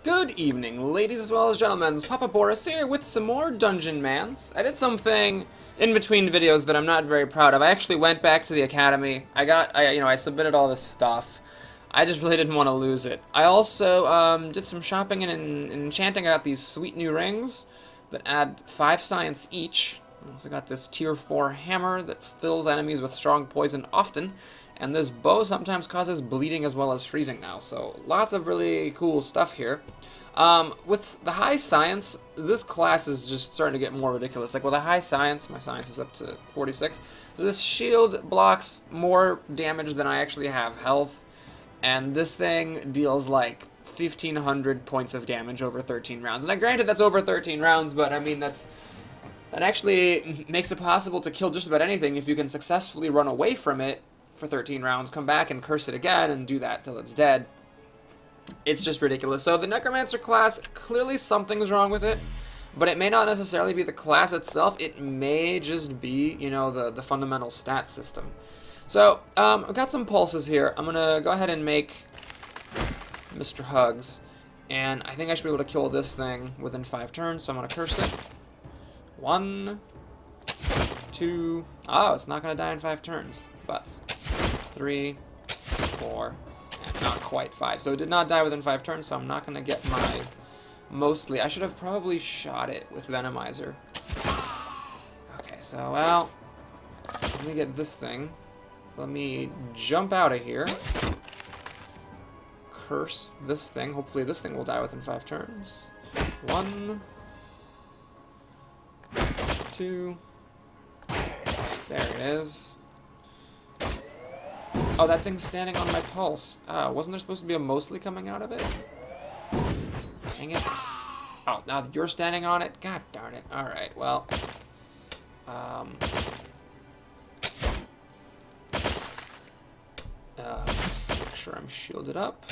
Good evening, ladies as well as gentlemen. It's Papa Boris here with some more Dungeonmans. I did something in between videos that I'm not very proud of. I actually went back to the academy. I submitted all this stuff. I just really didn't want to lose it. I also did some shopping and enchanting. I got these sweet new rings that add 5 science each. I also got this tier 4 hammer that fills enemies with strong poison often. And this bow sometimes causes bleeding as well as freezing now, so lots of really cool stuff here. With the high science, this class is just starting to get more ridiculous. Like with a high science, my science is up to 46, this shield blocks more damage than I actually have health, and this thing deals like 1,500 points of damage over 13 rounds. Now granted, that's over 13 rounds, but I mean, that actually makes it possible to kill just about anything if you can successfully run away from it for 13 rounds, come back and curse it again, and do that till it's dead. It's just ridiculous. So the Necromancer class, clearly something's wrong with it, but it may not necessarily be the class itself. It may just be, you know, the fundamental stat system. So, I've got some pulses here. I'm gonna go ahead and make Mr. Hugs, and I think I should be able to kill this thing within 5 turns, so I'm gonna curse it. 1, 2, oh, it's not gonna die in 5 turns, but 3, 4, and not quite 5. So it did not die within 5 turns, so I'm not going to get my mostly. I should have probably shot it with Venomizer. Okay, so, well, let me get this thing. Let me jump out of here. Curse this thing. Hopefully this thing will die within 5 turns. 1, 2, there it is. Oh, that thing's standing on my pulse. Wasn't there supposed to be a mostly coming out of it? Dang it. Oh, now that you're standing on it? God darn it. Alright, well. Let's make sure I'm shielded up.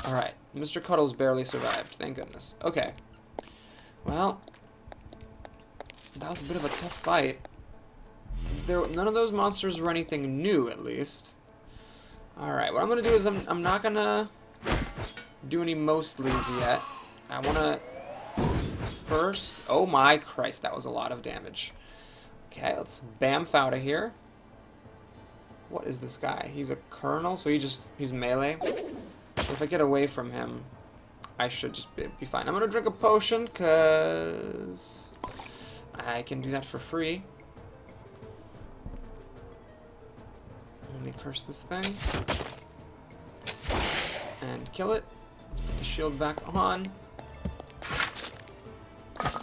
Alright, Mr. Cuddles barely survived. Thank goodness. Okay. Well, that was a bit of a tough fight. None of those monsters were anything new, at least. Alright, what I'm going to do is I'm not going to do any mostlies yet. I want to first... Oh my Christ, that was a lot of damage. Okay, let's bamf out of here. What is this guy? He's a colonel, so he's melee. If I get away from him, I should just be fine. I'm going to drink a potion, because I can do that for free. Let me curse this thing and kill it. Let's put the shield back on.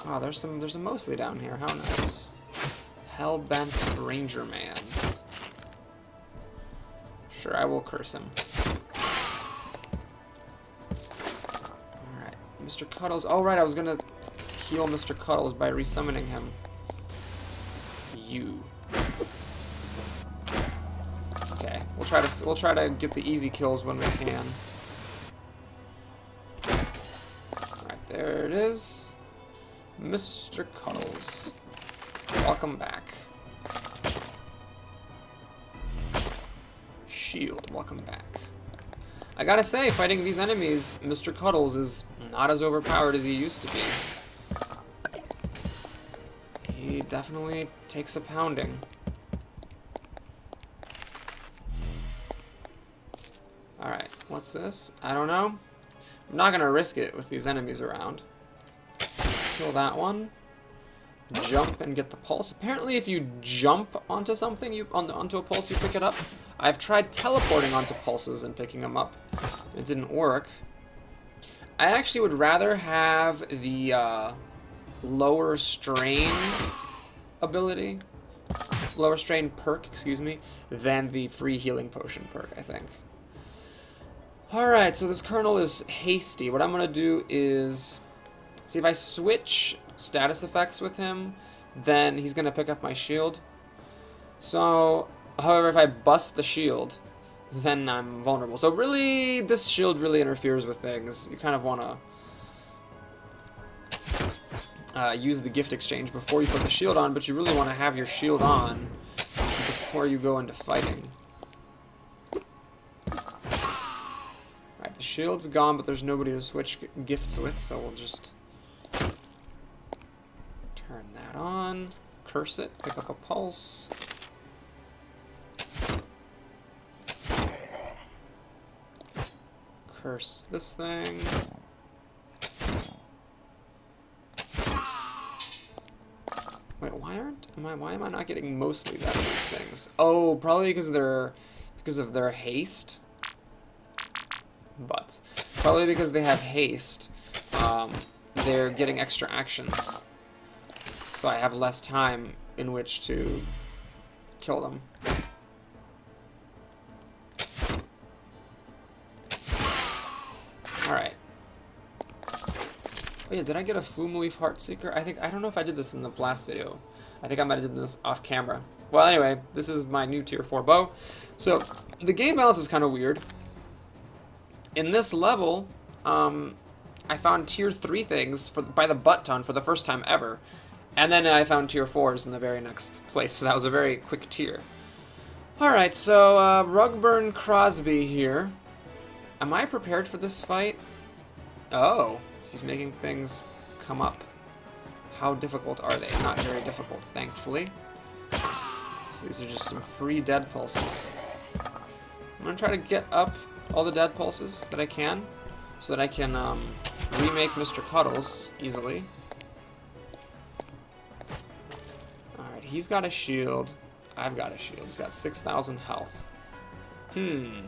Oh, there's a mostly down here. How nice. Hellbent Rangermans. Sure, I will curse him. Alright, Mr. Cuddles. Oh right, I was gonna heal Mr. Cuddles by resummoning him. You. Okay, we'll try to get the easy kills when we can. Alright, there it is. Mr. Cuddles. Welcome back. Shield, welcome back. I gotta say, fighting these enemies, Mr. Cuddles is not as overpowered as he used to be. He definitely takes a pounding. Alright, what's this? I don't know. I'm not gonna risk it with these enemies around. Kill that one. Jump and get the pulse. Apparently if you jump onto something, onto a pulse, you pick it up. I've tried teleporting onto pulses and picking them up. It didn't work. I actually would rather have the lower strain ability. Lower strain perk, excuse me, than the free healing potion perk, I think. Alright, so this colonel is hasty. What I'm going to do is... See, if I switch status effects with him, then he's going to pick up my shield. So, however, if I bust the shield, then I'm vulnerable. So really, this shield really interferes with things. You kind of want to use the gift exchange before you put the shield on, but you really want to have your shield on before you go into fighting. shield's gone, but there's nobody to switch gifts with, so we'll just turn that on. Curse it. Pick up a pulse. Curse this thing. Wait, why am I not getting mostly that of these things? Oh, probably because of their haste. But probably because they have haste, they're getting extra actions. So I have less time in which to kill them. Alright. Oh yeah, did I get a Flume Leaf Heartseeker? I don't know if I did this in the last video. I think I might have done this off camera. Well, anyway, this is my new tier 4 bow. So, the game balance is kind of weird. In this level, I found tier 3 things by the butt ton for the first time ever. And then I found tier 4s in the very next place, so that was a very quick tier. Alright, so Rugburn Crosby here. Am I prepared for this fight? Oh, he's making things come up. How difficult are they? Not very difficult, thankfully. So these are just some free dead pulses. I'm going to try to get up all the dead pulses that I can, so that I can remake Mr. Cuddles easily. Alright, he's got a shield. I've got a shield. He's got 6,000 health. Do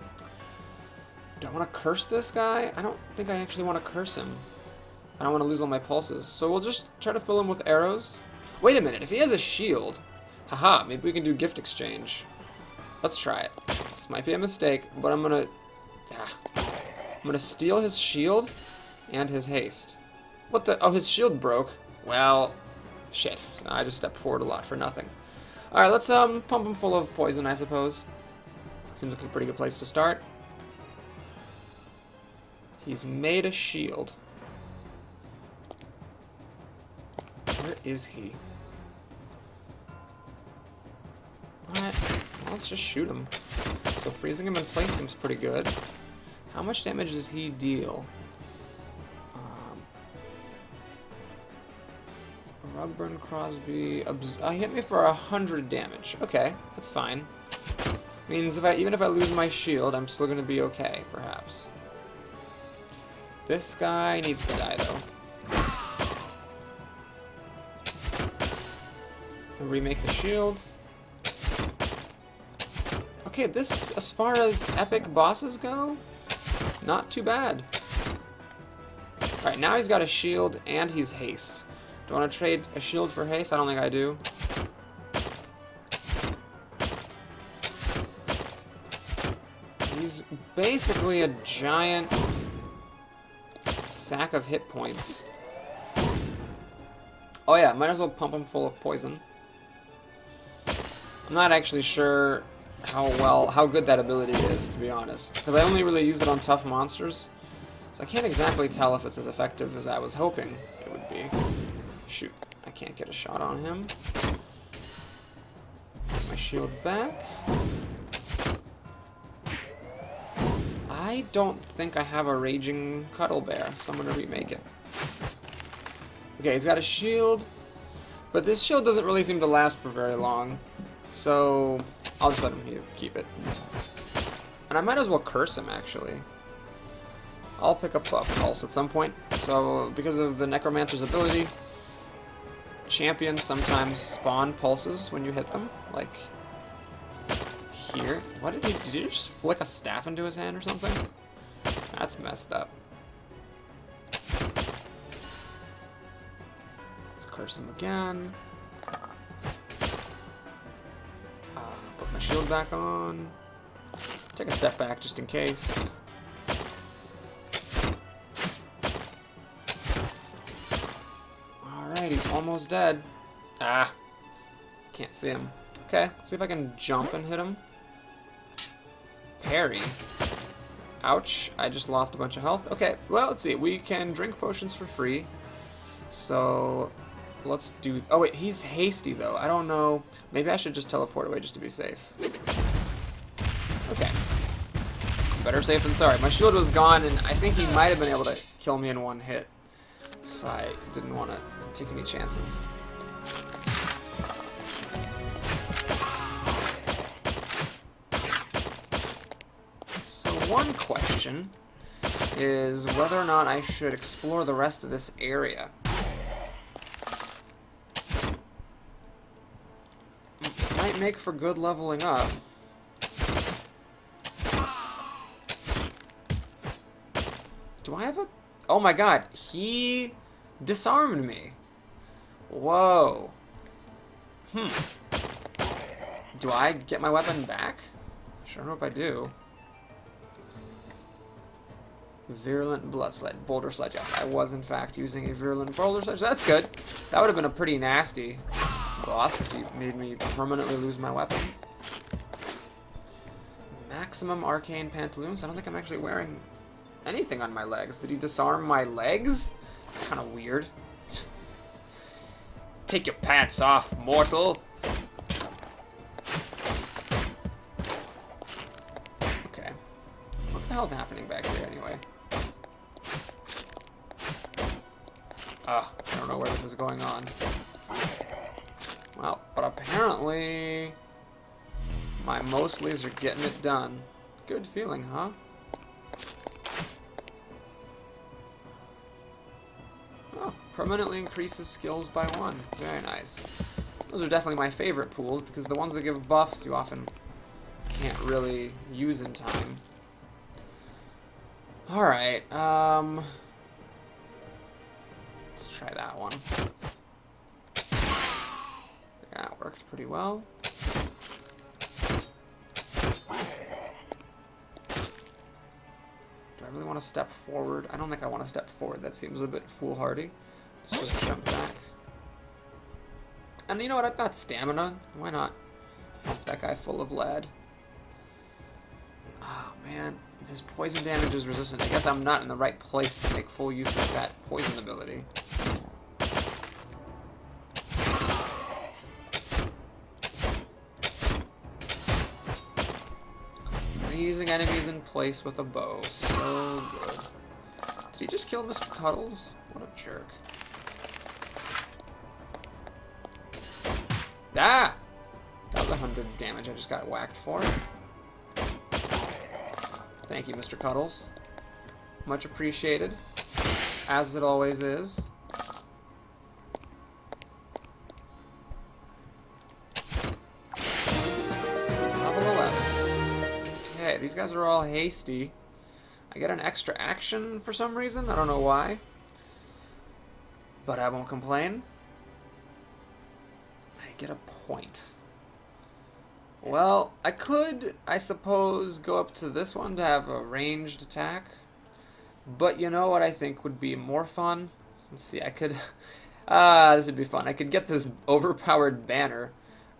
I want to curse this guy? I don't think I actually want to curse him. I don't want to lose all my pulses. So we'll just try to fill him with arrows. Wait a minute, if he has a shield... Haha, maybe we can do gift exchange. Let's try it. This might be a mistake, but I'm gonna steal his shield and his haste. What the... Oh, his shield broke. Well, shit. I just stepped forward a lot for nothing. Alright, let's pump him full of poison, I suppose. Seems like a pretty good place to start. He's made a shield. Where is he? Alright, well, let's just shoot him. So freezing him in place seems pretty good. How much damage does he deal? Rugburn Crosby... he hit me for 100 damage. Okay, that's fine. Means even if I lose my shield, I'm still going to be okay, perhaps. This guy needs to die, though. I'll remake the shield. Okay, this, as far as epic bosses go, not too bad. Alright, now he's got a shield and he's haste. Do I want to trade a shield for haste? I don't think I do. He's basically a giant sack of hit points. Oh yeah, might as well pump him full of poison. I'm not actually sure how good that ability is, to be honest, because I only really use it on tough monsters, so I can't exactly tell if it's as effective as I was hoping it would be. Shoot, I can't get a shot on him. Get my shield back. I don't think I have a Raging Cuddle Bear, so I'm going to remake it. Okay, he's got a shield, but this shield doesn't really seem to last for very long, so I'll just let him keep it. And I might as well curse him, actually. I'll pick up a pulse at some point. So, because of the Necromancer's ability, champions sometimes spawn pulses when you hit them, like here. What did he just flick a staff into his hand or something? That's messed up. Let's curse him again. Put my shield back on. Take a step back just in case. Alright, he's almost dead. Ah, can't see him. Okay, see if I can jump and hit him. Parry. Ouch, I just lost a bunch of health. Okay, well, let's see. We can drink potions for free. So, let's do... Oh, wait, he's hasty, though. I don't know. Maybe I should just teleport away just to be safe. Okay. Better safe than sorry. My shield was gone, and I think he might have been able to kill me in one hit. So I didn't want to take any chances. So one question is whether or not I should explore the rest of this area. It might make for good leveling up. Do I have a... Oh my god, he disarmed me. Whoa. Do I get my weapon back? Sure hope I do. Virulent blood sled, boulder sledge. Yes, I was in fact using a virulent boulder sledge. That's good. That would have been a pretty nasty boss if he made me permanently lose my weapon. Maximum arcane pantaloons. I don't think I'm actually wearing anything on my legs. Did he disarm my legs? It's kind of weird. Take your pants off, mortal. Okay. What the hell's happening back here anyway? I don't know where this is going on. Well, but apparently my mostlies are getting it done. Good feeling, huh? Oh, permanently increases skills by 1. Very nice. Those are definitely my favorite pools, because the ones that give buffs you often can't really use in time. Alright, let's try that one. That worked pretty well. Do I really want to step forward? I don't think I want to step forward. That seems a bit foolhardy. Let's just jump back. And you know what? I've got stamina. Why not pump that guy full of lead? Oh, man. This poison damage is resistant. I guess I'm not in the right place to make full use of that poison ability. Freezing enemies in place with a bow. So good. Did he just kill Mr. Cuddles? What a jerk. Ah! That was 100 damage I just got whacked for. Thank you, Mr. Cuddles. Much appreciated. As it always is. Level 11. Okay, these guys are all hasty. I get an extra action for some reason. I don't know why. But I won't complain. I get a point. Well, I could, I suppose, go up to this one to have a ranged attack. But you know what I think would be more fun? Let's see, I could... this would be fun. I could get this overpowered banner.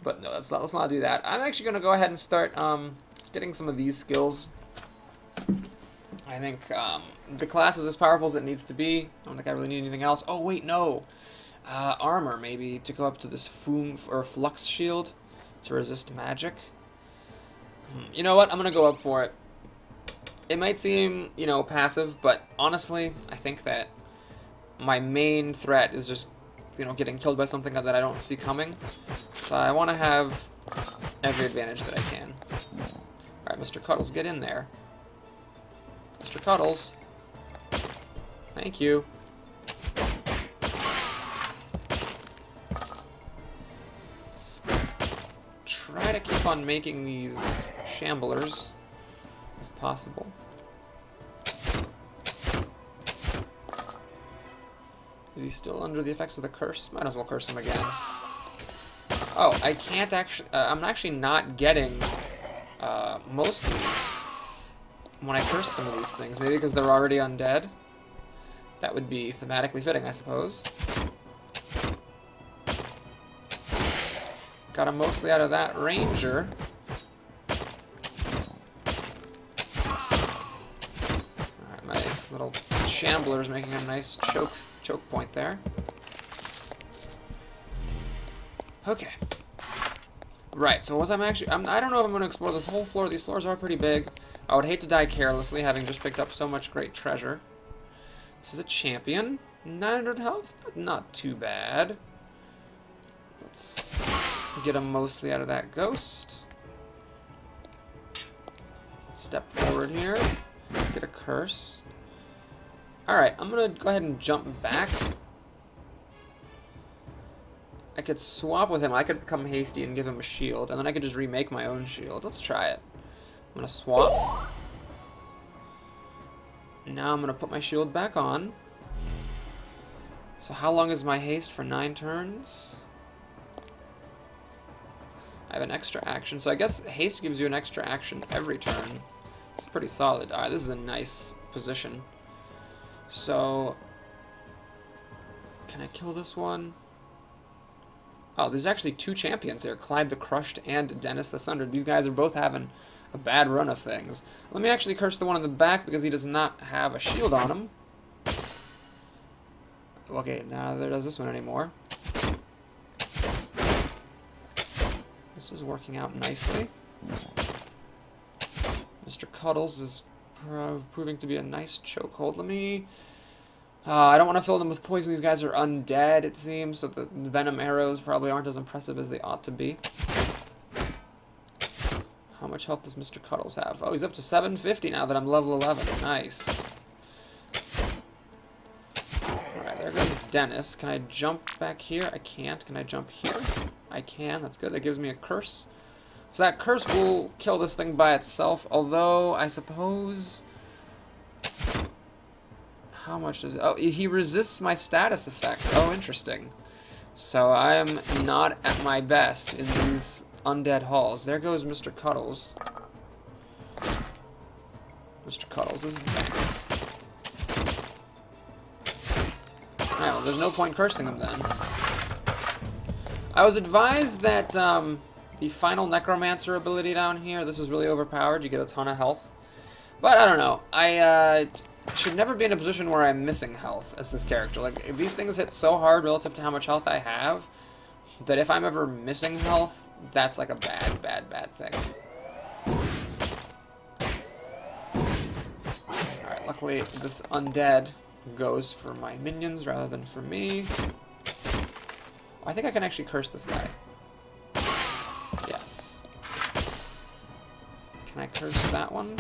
But no, let's not do that. I'm actually going to go ahead and start getting some of these skills. I think the class is as powerful as it needs to be. I don't think I really need anything else. Oh, wait, no. Armor, maybe, to go up to this flux shield. To resist magic. You know what? I'm gonna go up for it. It might seem, you know, passive, but honestly, I think that my main threat is just, you know, getting killed by something that I don't see coming. So I want to have every advantage that I can. Alright, Mr. Cuddles, get in there. Mr. Cuddles. Thank you. Try to keep on making these shamblers, if possible. Is he still under the effects of the curse? Might as well curse him again. Oh, I can't actually... I'm actually not getting most of these when I curse some of these things. Maybe because they're already undead. That would be thematically fitting, I suppose. Got him mostly out of that ranger. Alright, my little shambler's making a nice choke point there. Okay. Right, so I don't know if I'm going to explore this whole floor. These floors are pretty big. I would hate to die carelessly, having just picked up so much great treasure. This is a champion. 900 health, but not too bad. Let's get him mostly out of that ghost. Step forward here. Get a curse. Alright, I'm gonna go ahead and jump back. I could swap with him. I could become hasty and give him a shield, and then I could just remake my own shield. Let's try it. I'm gonna swap. Now I'm gonna put my shield back on. So how long is my haste? For 9 turns? I have an extra action, so I guess haste gives you an extra action every turn. It's pretty solid. Alright, this is a nice position. So, can I kill this one? Oh, there's actually 2 champions here. Clyde the Crushed and Dennis the Sundered. These guys are both having a bad run of things. Let me actually curse the one in the back because he does not have a shield on him. Okay, now there does this one anymore. This is working out nicely. Mr. Cuddles is proving to be a nice chokehold. Let me... I don't want to fill them with poison. These guys are undead, it seems, so the venom arrows probably aren't as impressive as they ought to be. How much health does Mr. Cuddles have? Oh, he's up to 750 now that I'm level 11. Nice. Alright, there goes Dennis. Can I jump back here? I can't. Can I jump here? I can. That's good. That gives me a curse. So that curse will kill this thing by itself, although I suppose... How much does it... Oh, he resists my status effect. Oh, interesting. So I am not at my best in these undead halls. There goes Mr. Cuddles. Mr. Cuddles is back. Alright, well, there's no point cursing him then. I was advised that the final Necromancer ability down here, this is really overpowered. You get a ton of health. But I don't know. I should never be in a position where I'm missing health as this character. Like, these things hit so hard relative to how much health I have that if I'm ever missing health, that's like a bad thing. Alright, luckily this undead goes for my minions rather than for me. I think I can actually curse this guy. Yes. Can I curse that one?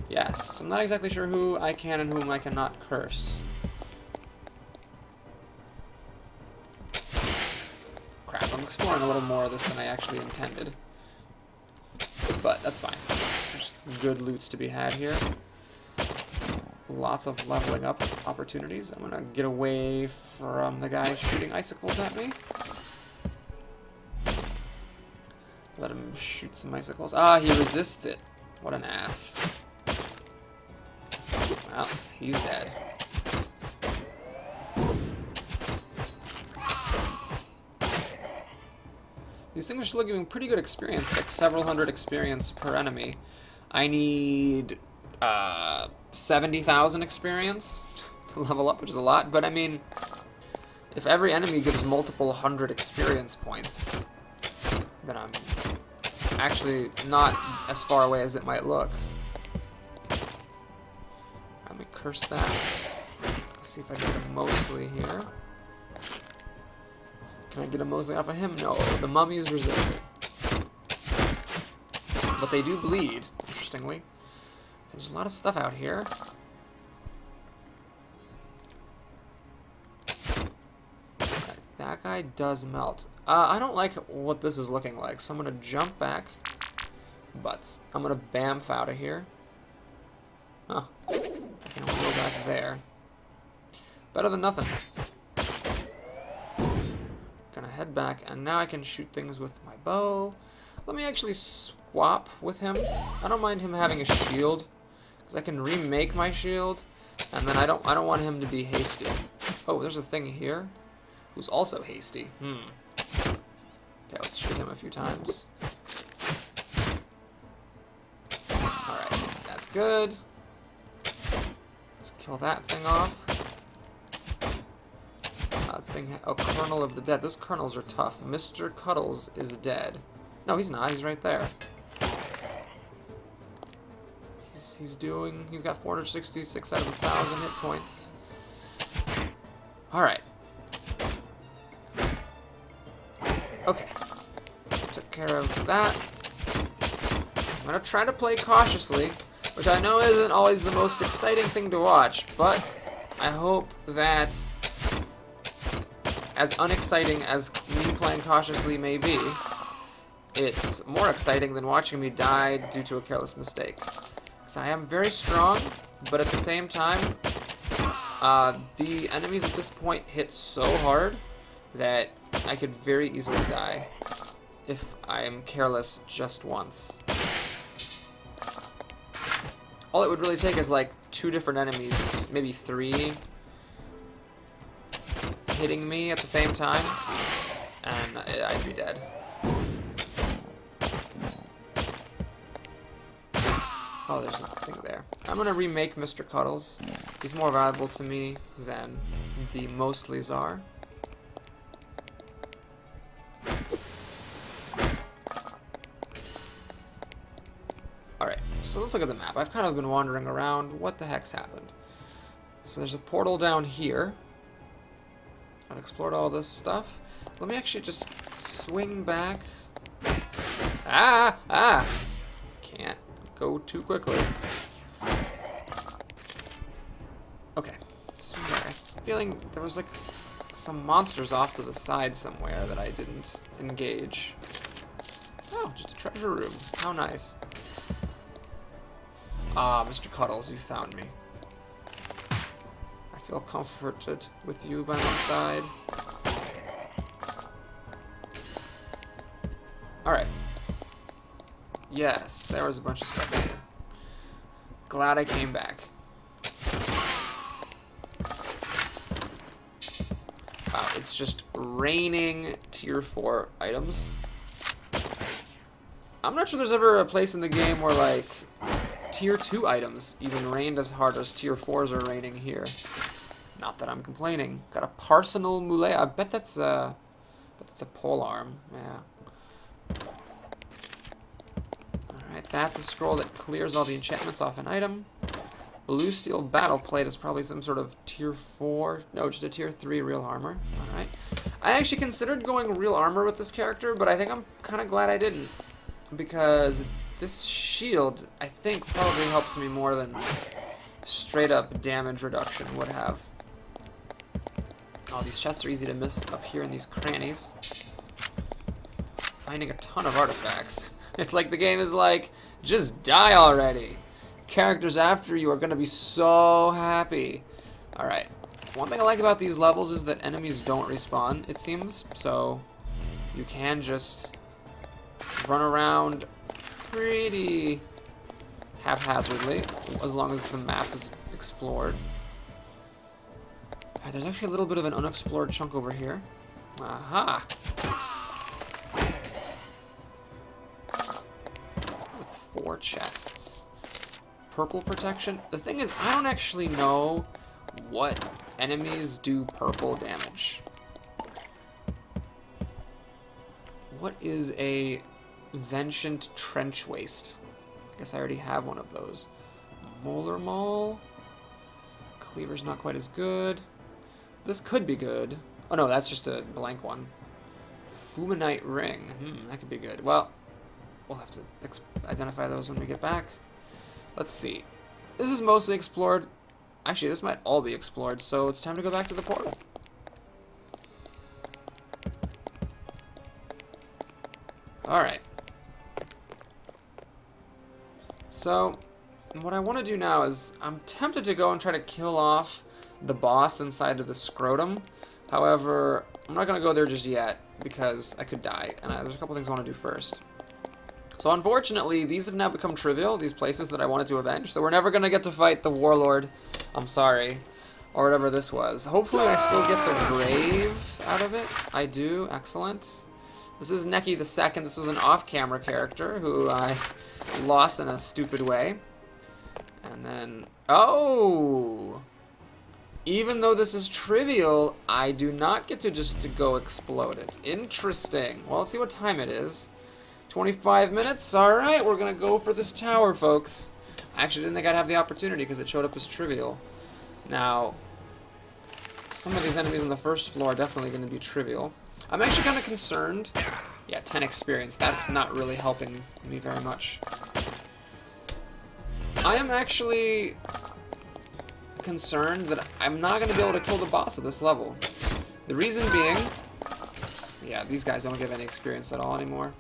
Yes. I'm not exactly sure who I can and whom I cannot curse. Crap, I'm exploring a little more of this than I actually intended. But that's fine. There's good loots to be had here. Lots of leveling up opportunities. I'm gonna get away from the guy shooting icicles at me. Let him shoot some icicles. Ah, he resists it. What an ass. Well, he's dead. These things are still giving pretty good experience, like several hundred experience per enemy. I need 70,000 experience to level up, which is a lot, but I mean, if every enemy gives multiple 100 experience points, then I'm actually not as far away as it might look. Let me curse that. Let's see if I can get him mostly here. Can I get him mostly off of him? No, the mummies resist it. But they do bleed, interestingly. There's a lot of stuff out here. Okay, that guy does melt. I don't like what this is looking like, so I'm going to jump back. But I'm going to bamf out of here. Huh. I can only go back there. Better than nothing. Gonna head back, and now I can shoot things with my bow. Let me actually swap with him. I don't mind him having a shield, because I can remake my shield, and then I don't want him to be hasty. Oh, there's a thing here who's also hasty. Okay, let's shoot him a few times. Alright, that's good. Let's kill that thing off. Oh, Colonel of the Dead. Those colonels are tough. Mr. Cuddles is dead. No, he's not. He's right there. he's doing. He's got 466 out of 1,000 hit points. Alright. Okay. Took care of that. I'm going to try to play cautiously, which I know isn't always the most exciting thing to watch, but I hope that, as unexciting as me playing cautiously may be, it's more exciting than watching me die due to a careless mistake. Because I am very strong, but at the same time, the enemies at this point hit so hard that I could very easily die if I am careless just once. All it would really take is like 2 different enemies, maybe 3, hitting me at the same time, and I'd be dead. Oh, there's something there. I'm gonna remake Mr. Cuddles. He's more valuable to me than the Mostleys are. Alright, so let's look at the map. I've kind of been wandering around. What the heck's happened? So there's a portal down here. I've explored all this stuff. Let me actually just swing back. Ah! Can't go too quickly. Okay. So I have a feeling there was like some monsters off to the side somewhere that I didn't engage. Oh, just a treasure room. How nice. Ah, Mr. Cuddles, you found me. I feel comforted with you by my side. Alright. Yes, there was a bunch of stuff here. Glad I came back. Wow, it's just raining tier 4 items. I'm not sure there's ever a place in the game where, like, tier 2 items even rained as hard as tier 4s are raining here. Not that I'm complaining. Got a Parsenal Moulet. I bet that's a polearm. Yeah. Alright, that's a scroll that clears all the enchantments off an item. Blue Steel Battle Plate is probably some sort of tier 4. No, just a tier 3 real armor. Alright. I actually considered going real armor with this character, but I think I'm kind of glad I didn't. Because this shield, I think, probably helps me more than straight up damage reduction would have. Oh, these chests are easy to miss up here in these crannies. Finding a ton of artifacts. It's like the game is like, just die already. Characters after you are going to be so happy. Alright. One thing I like about these levels is that enemies don't respawn, it seems. So you can just run around pretty haphazardly, as long as the map is explored. Alright, there's actually a little bit of an unexplored chunk over here. Aha! With 4 chests. Purple protection. The thing is, I don't actually know what enemies do purple damage. What is a Vengeant Trench Waste? I guess I already have one of those. Molar Maul. Cleaver's not quite as good. This could be good. Oh no, that's just a blank one. Fumanite Ring. That could be good. Well, we'll have to identify those when we get back. Let's see. This is mostly explored. Actually, this might all be explored, so it's time to go back to the portal. Alright. So, what I want to do now is, I'm tempted to go and try to kill off the boss inside of the scrotum. However, I'm not going to go there just yet, because I could die, and there's a couple things I want to do first. So unfortunately, these have now become trivial, these places that I wanted to avenge, so we're never going to get to fight the Warlord, I'm sorry, or whatever this was. Hopefully I still get the grave out of it. I do, excellent. This is Neki the Second. This was an off-camera character who I lost in a stupid way. And then, oh! Even though this is trivial, I do not get to just go explode it. Interesting. Well, let's see what time it is. 25 minutes? Alright, we're gonna go for this tower, folks. I actually didn't think I'd have the opportunity because it showed up as trivial. Now, some of these enemies on the first floor are definitely going to be trivial. I'm actually kind of concerned. Yeah, 10 experience. That's not really helping me very much. I am actually concerned that I'm not going to be able to kill the boss of this level. The reason being, yeah, these guys don't give any experience at all anymore.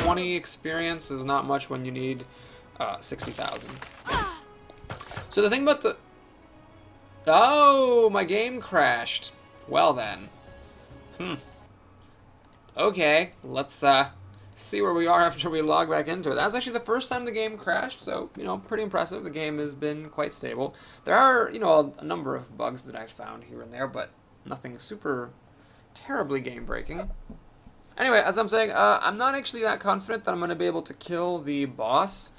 20 experience is not much when you need 60,000. So the thing about the... Oh, my game crashed. Well then. Okay, let's see where we are after we log back into it. That was actually the first time the game crashed, so, you know, pretty impressive. The game has been quite stable. There are, you know, a number of bugs that I've found here and there, but nothing super terribly game-breaking. Anyway, as I'm saying, I'm not actually that confident that I'm going to be able to kill the boss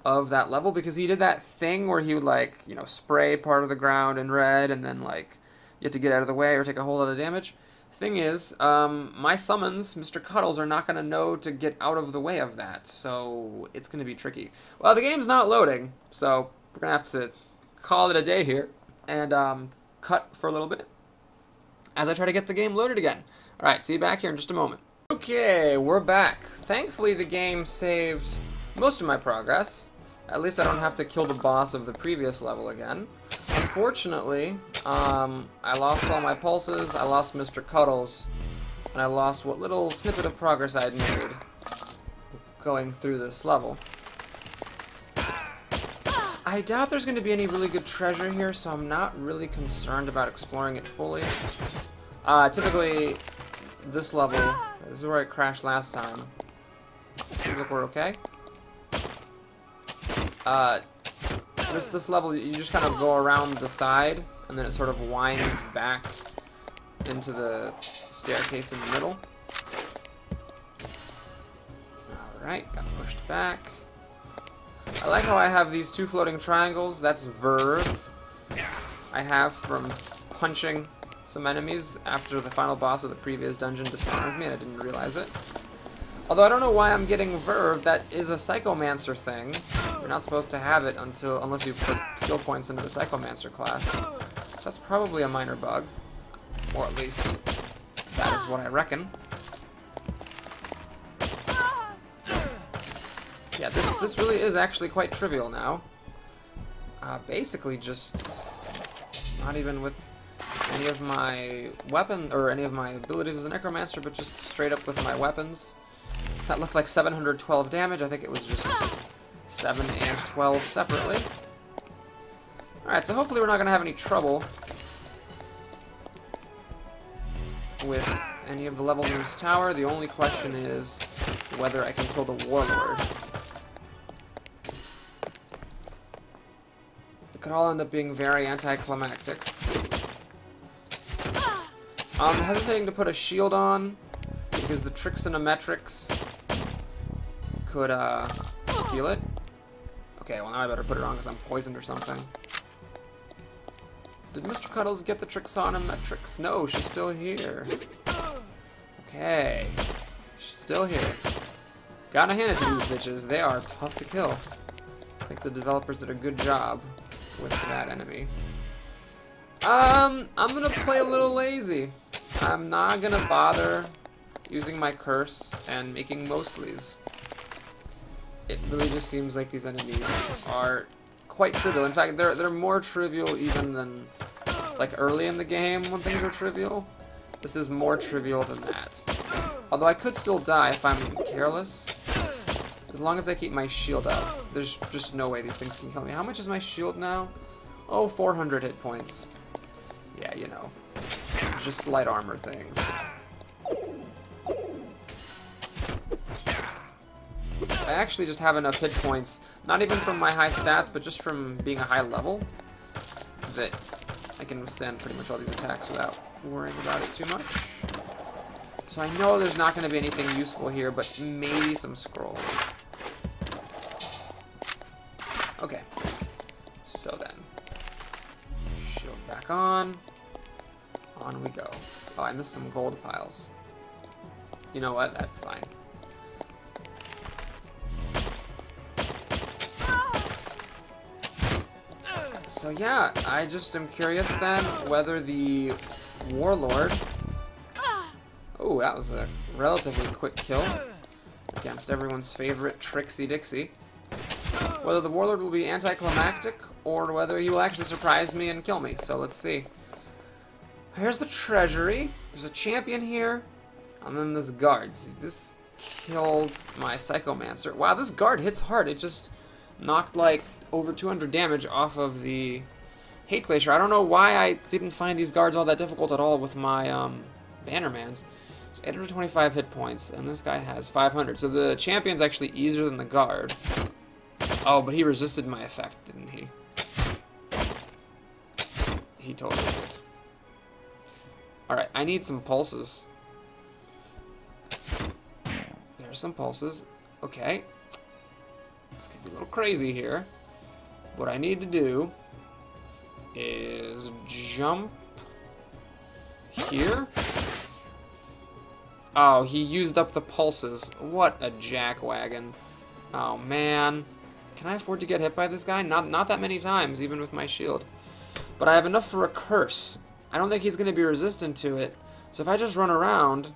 of that level, because he did that thing where he would, like, you know, spray part of the ground in red, and then, like, you have to get out of the way or take a whole lot of damage. Thing is, my summons, Mr. Cuddles, are not going to know to get out of the way of that, so it's going to be tricky. Well, the game's not loading, so we're going to have to call it a day here, and cut for a little bit as I try to get the game loaded again. Alright, see you back here in just a moment. Okay, we're back. Thankfully, the game saved most of my progress. At least I don't have to kill the boss of the previous level again. Unfortunately, I lost all my pulses, I lost Mr. Cuddles, and I lost what little snippet of progress I had made going through this level. I doubt there's going to be any really good treasure here, so I'm not really concerned about exploring it fully. Typically, this level, this is where I crashed last time. Seems like we're okay. This level, you just kind of go around the side, and then it sort of winds back into the staircase in the middle. Alright, got pushed back. I like how I have these two floating triangles. That's verve. I have from punching some enemies after the final boss of the previous dungeon disarmed me, and I didn't realize it. Although I don't know why I'm getting verve. That is a Psychomancer thing. You're not supposed to have it unless you put skill points into the Psychomancer class. So that's probably a minor bug. Or at least, that is what I reckon. Yeah, this really is actually quite trivial now. Basically just not even with any of my weapon, or any of my abilities as a necromancer, but just straight up with my weapons. That looked like 712 damage. I think it was just 7 and 12 separately. Alright, so hopefully we're not going to have any trouble with any of the levels in this tower. The only question is whether I can kill the Warlord. It could all end up being very anticlimactic. I'm hesitating to put a shield on because the Trigonometrics could steal it. Okay, well now I better put it on because I'm poisoned or something. Did Mr. Cuddles get the Trigonometrics? No, she's still here. Okay, she's still here. Gotta hand it to these bitches. They are tough to kill. I think the developers did a good job with that enemy. I'm gonna play a little lazy. I'm not gonna bother using my curse and making mostlies. It really just seems like these enemies are quite trivial. In fact, they're more trivial even than like early in the game when things are trivial. This is more trivial than that. Although I could still die if I'm careless. As long as I keep my shield up. There's just no way these things can kill me. How much is my shield now? Oh, 400 hit points. Yeah, you know. Just light armor things. I actually just have enough hit points, not even from my high stats, but just from being a high level, that I can withstand pretty much all these attacks without worrying about it too much. So I know there's not going to be anything useful here, but maybe some scrolls. Okay. So then. Shield back on. On we go. Oh, I missed some gold piles. You know what? That's fine. So yeah, I just am curious then whether the Warlord... Oh, that was a relatively quick kill against everyone's favorite Trixie Dixie. Whether the Warlord will be anticlimactic or whether he will actually surprise me and kill me. So let's see. Here's the treasury. There's a champion here. And then this guard. This killed my Psychomancer. Wow, this guard hits hard. It just knocked like over 200 damage off of the Hate Glacier. I don't know why I didn't find these guards all that difficult at all with my Bannermans. 825 hit points, and this guy has 500. So the champion's actually easier than the guard. Oh, but he resisted my effect, didn't he? He totally did. Alright, I need some pulses. There's some pulses. Okay. It's gonna be a little crazy here. What I need to do is jump here. Oh, he used up the pulses. What a jackwagon. Oh, man. Can I afford to get hit by this guy? Not that many times, even with my shield. But I have enough for a curse. I don't think he's going to be resistant to it. So if I just run around,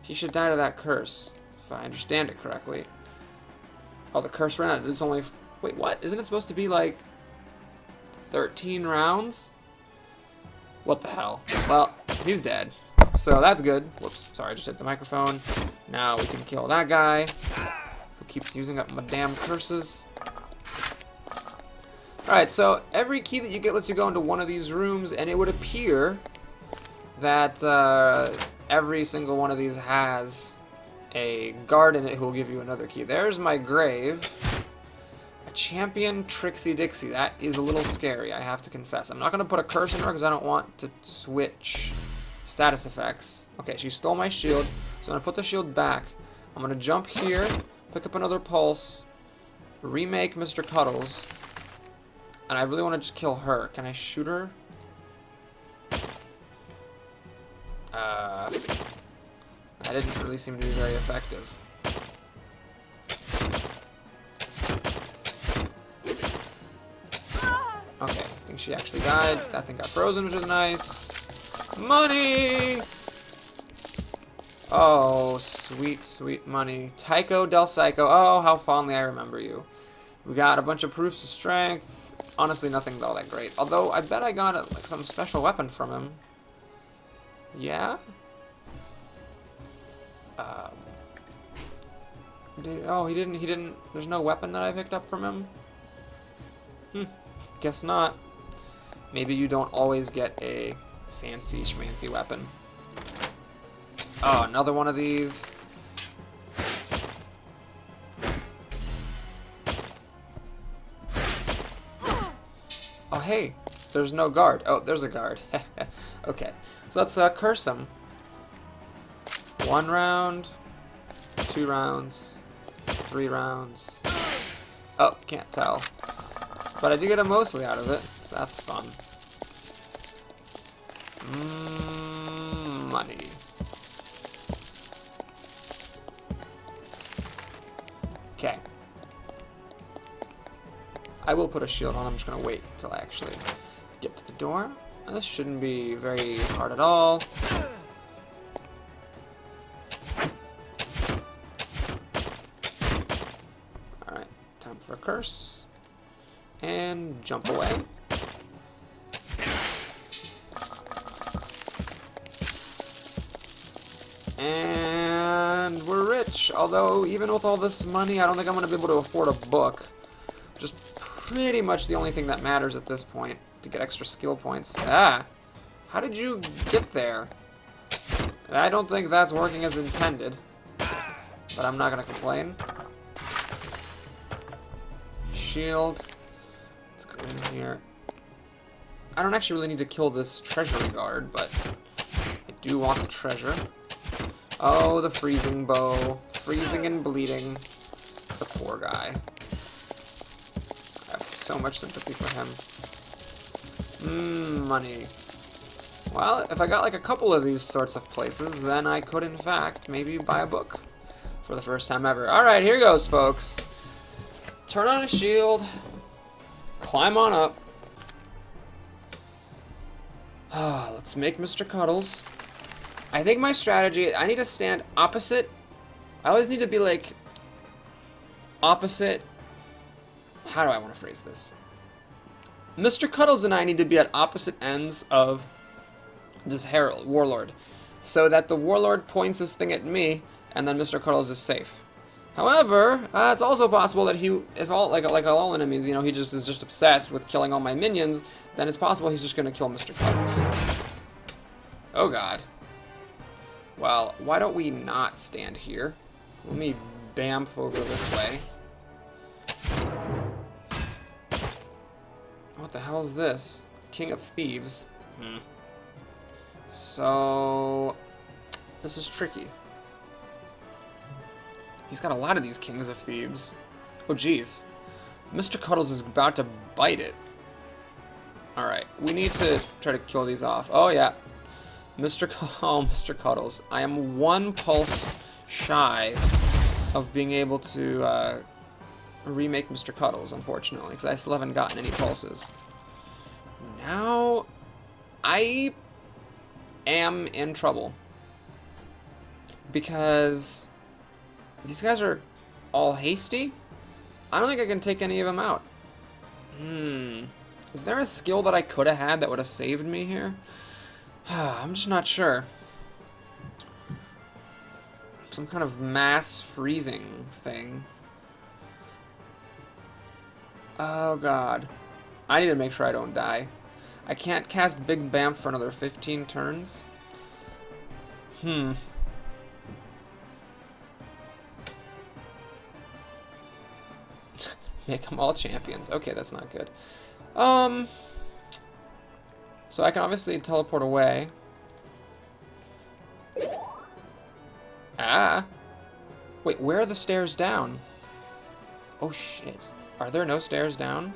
he should die to that curse. If I understand it correctly. Oh, the curse ran out. It's only... Wait, what? Isn't it supposed to be, like, 13 rounds? What the hell? Well, he's dead. So that's good. Whoops, sorry, I just hit the microphone. Now we can kill that guy who keeps using up my damn curses. Alright, so every key that you get lets you go into one of these rooms, and it would appear that every single one of these has a guard in it who will give you another key. There's my grave. A champion Trixie Dixie. That is a little scary, I have to confess. I'm not going to put a curse in her because I don't want to switch status effects. Okay, she stole my shield, so I'm going to put the shield back. I'm going to jump here, pick up another pulse, remake Mr. Cuddles, and I really want to just kill her. Can I shoot her? That didn't really seem to be very effective. Okay, I think she actually died. That thing got frozen, which is nice. Money! Oh, sweet, sweet money. Tycho del Psycho. Oh, how fondly I remember you. We got a bunch of proofs of strength. Honestly, nothing all that great. Although, I bet I got like some special weapon from him. Yeah? Oh, he didn't, there's no weapon that I picked up from him? Guess not. Maybe you don't always get a fancy schmancy weapon. Oh, another one of these. Oh, hey, there's no guard. Oh, there's a guard. Okay, so let's curse him. 1 round, 2 rounds, 3 rounds. Oh, can't tell. But I do get a mostly out of it, so that's fun. Money. Okay. I will put a shield on. I'm just going to wait until I actually get to the door. And this shouldn't be very hard at all. Alright, time for a curse. And jump away. And we're rich. Although, even with all this money, I don't think I'm going to be able to afford a book. Just pretty much the only thing that matters at this point to get extra skill points. Ah! How did you get there? I don't think that's working as intended. But I'm not going to complain. Shield. Let's go in here. I don't actually really need to kill this treasury guard, but I do want the treasure. Oh, the freezing bow. Freezing and bleeding. The poor guy. I have so much sympathy for him. Money. Well, if I got like a couple of these sorts of places, then I could in fact maybe buy a book for the first time ever. Alright, here goes, folks. Turn on a shield. Climb on up. Let's make Mr. Cuddles. I think my strategy, I need to stand opposite. I always need to be like opposite. How do I want to phrase this? Mr. Cuddles and I need to be at opposite ends of this Warlord, so that the Warlord points this thing at me, and then Mr. Cuddles is safe. However, it's also possible that if all like all enemies, you know, he just is just obsessed with killing all my minions, then it's possible he's just gonna kill Mr. Cuddles. Oh God. Well, why don't we not stand here? Let me bamf over this way. What the hell is this? King of Thieves. So, this is tricky. He's got a lot of these Kings of Thieves. Oh, jeez. Mr. Cuddles is about to bite it. Alright, we need to try to kill these off. Oh, yeah. Mr. Cuddles. I am one pulse shy of being able to remake Mr. Cuddles, unfortunately, because I still haven't gotten any pulses. Now, I am in trouble. Because these guys are all hasty. I don't think I can take any of them out. Is there a skill that I could have had that would have saved me here? I'm just not sure. Some kind of mass freezing thing. Oh God. I need to make sure I don't die. I can't cast Big Bam for another 15 turns. Make them all champions. Okay, that's not good. So I can obviously teleport away. Ah. Wait, where are the stairs down? Oh shit. Are there no stairs down?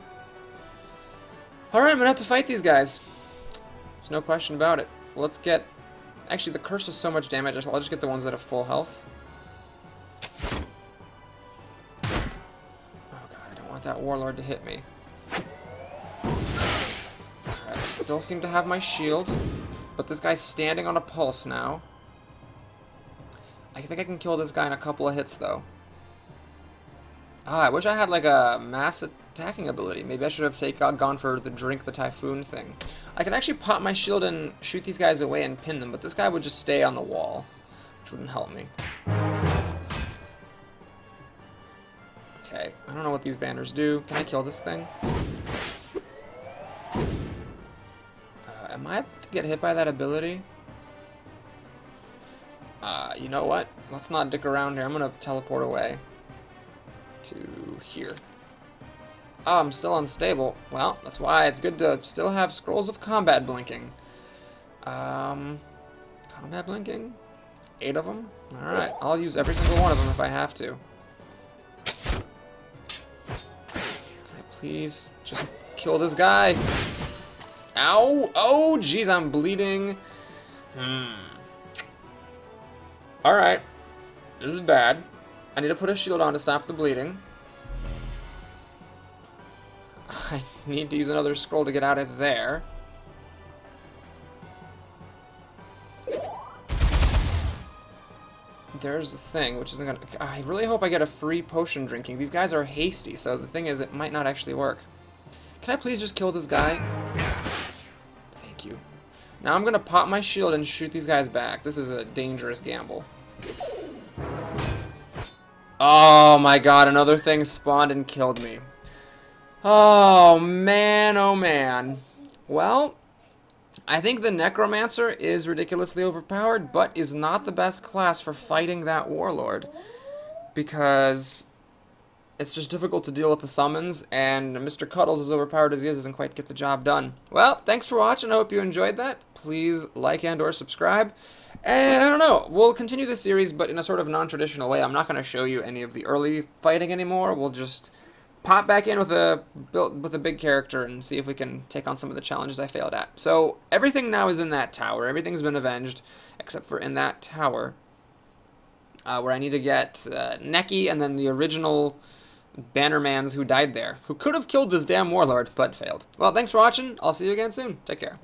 Alright, I'm gonna have to fight these guys. There's no question about it. Let's get... Actually, the curse is so much damage, I'll just get the ones that have full health. Oh God, I don't want that Warlord to hit me. Alright, I still seem to have my shield, but this guy's standing on a pulse now. I think I can kill this guy in a couple of hits, though. I wish I had, like, a mass attacking ability. Maybe I should have gone for the Drink the Typhoon thing. I could actually pop my shield and shoot these guys away and pin them, but this guy would just stay on the wall, which wouldn't help me. Okay, I don't know what these banners do. Can I kill this thing? Am I to get hit by that ability? You know what? Let's not dick around here. I'm gonna teleport away to here. Oh, I'm still unstable. Well, that's why it's good to still have scrolls of combat blinking. Combat blinking? 8 of them? Alright, I'll use every single one of them if I have to. Can I please just kill this guy? Ow! Oh, jeez, I'm bleeding. Alright. This is bad. I need to put a shield on to stop the bleeding. I need to use another scroll to get out of there. There's the thing, which isn't gonna... I really hope I get a free potion drinking. These guys are hasty, so the thing is, it might not actually work. Can I please just kill this guy? Thank you. Now I'm gonna pop my shield and shoot these guys back. This is a dangerous gamble. Oh my God, another thing spawned and killed me. Oh man, oh man. Well, I think the Necromancer is ridiculously overpowered, but is not the best class for fighting that Warlord. Because it's just difficult to deal with the summons, and Mr. Cuddles, as overpowered as he is, doesn't quite get the job done. Well, thanks for watching. I hope you enjoyed that. Please like and or subscribe. And I don't know, we'll continue the series, but in a sort of non-traditional way. I'm not going to show you any of the early fighting anymore. We'll just pop back in with a big character and see if we can take on some of the challenges I failed at. So everything now is in that tower. Everything's been avenged, except for in that tower, where I need to get Neki and then the original Bannermans who died there, who could have killed this damn Warlord, but failed. Well, thanks for watching. I'll see you again soon. Take care.